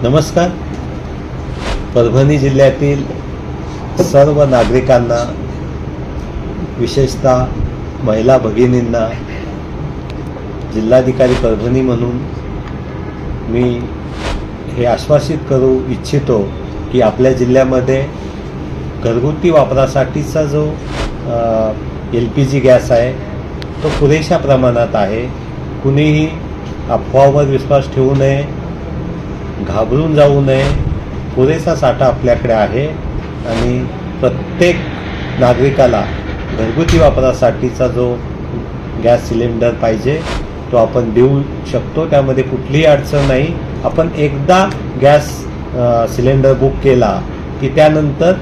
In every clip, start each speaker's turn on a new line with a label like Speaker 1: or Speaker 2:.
Speaker 1: नमस्कार. परभणी जिल्ह्यातील सर्व नागरिकांना, विशेषतः महिला भगिनींना जिल्हाधिकारी परभणी म्हणून मी हे आश्वासित करू इच्छितो की आपल्या जिल्ह्यामध्ये घरगुती वापरासाठीचा जो LPG गॅस आहे तो पुरेशा प्रमाणात आहे. कुणीही अफवावर विश्वास ठेवू नये, घाबरून जाऊ नये. पुरेसा साठा आपल्याकडे आहे आणि प्रत्येक नागरिकाला घरगुती वापरासाठीचा जो गॅस सिलेंडर पाहिजे तो आपण देऊ शकतो. त्यामध्ये कुठलीही अडचण नाही. आपण एकदा गॅस सिलेंडर बुक केला की त्यानंतर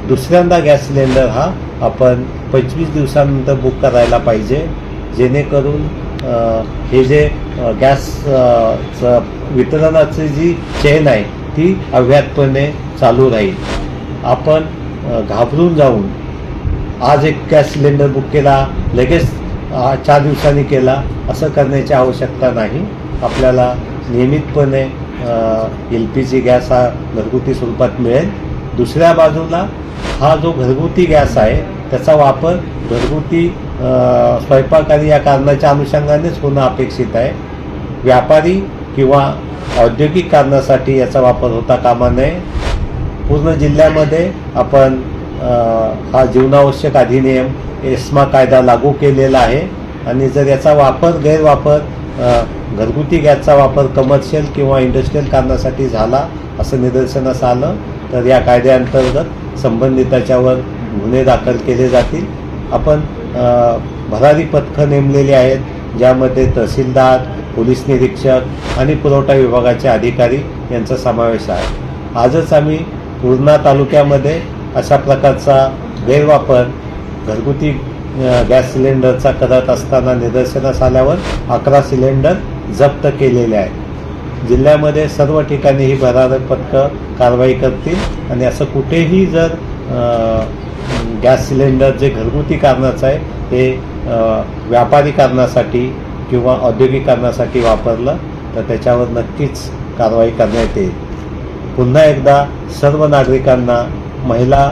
Speaker 1: दुसऱ्यांदा गॅस सिलेंडर हा आपण 25 दिवसानंतर बुक करायला पाहिजे, जेणेकरून हे जे गॅस वितरणाची जी चेन आहे ती अव्याहतपणे चालू राहील. आपण घाबरून जाऊन आज एक गॅस सिलेंडर बुक केला, लगेच 4 दिवसांनी केला, असं करण्याची आवश्यकता नाही. आपल्याला नियमितपणे LPG गॅस हा घरगुती स्वरूपात मिळेल. दुसऱ्या बाजूला हा जो घरगुती गॅस आहे त्याचा वापर घरगुती स्वयंपाकादी या कारणाच्या अनुषंगानेच होणं अपेक्षित आहे. व्यापारी किंवा औद्योगिक कारणासाठी याचा वापर होता कामा नये. पूर्ण जिल्ह्यामध्ये आपण हा जीवनावश्यक अधिनियम ESMA कायदा लागू केलेला आहे आणि जर याचा गैरवापर घरगुती गॅसचा वापर कमर्शियल किंवा इंडस्ट्रीयल कारणासाठी झाला असं निदर्शनास आलं तर या कायद्याअंतर्गत संबंधिताच्यावर गुन्हे दाखल केले जातील. आपण भरारी पथकं नेमलेली आहेत, ज्यामध्ये तहसीलदार, पोलीस निरीक्षक आणि पुरवठा विभागाचे अधिकारी यांचा समावेश आहे. आजच आम्ही पूर्णा तालुक्यामध्ये अशा प्रकारचा गैरवापर घरगुती गॅस सिलेंडरचा करत असताना निदर्शनास आल्यावर 11 सिलेंडर जप्त केलेले आहेत. जिल्ह्यामध्ये सर्व ठिकाणी ही भरारी पथकं कारवाई करतील आणि असं कुठेही जर गॅस सिलेंडर जे घरगुती कारणाचं आहे ते व्यापारी कारणासाठी किंवा औद्योगिक कारणासाठी वापरलं तर त्याच्यावर नक्कीच कारवाई करण्यात येईल. पुन्हा एकदा सर्व नागरिकांना, महिला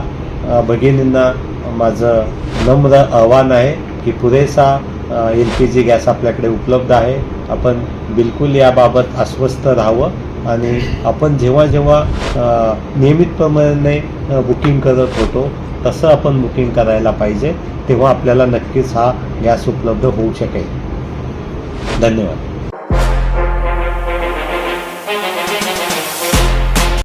Speaker 1: भगिनींना माझं नम्र आव्हान आहे की पुरेसा LPG गॅस आपल्याकडे उपलब्ध आहे. आपण बिलकुल याबाबत आश्वस्त राहावं आणि आपण जेव्हा नियमितपणे बुकिंग करत होतो तसं आपण बुकिंग करायला पाहिजे. तेव्हा आपल्याला नक्कीच हा गॅस उपलब्ध होऊ शकेल. धन्यवाद.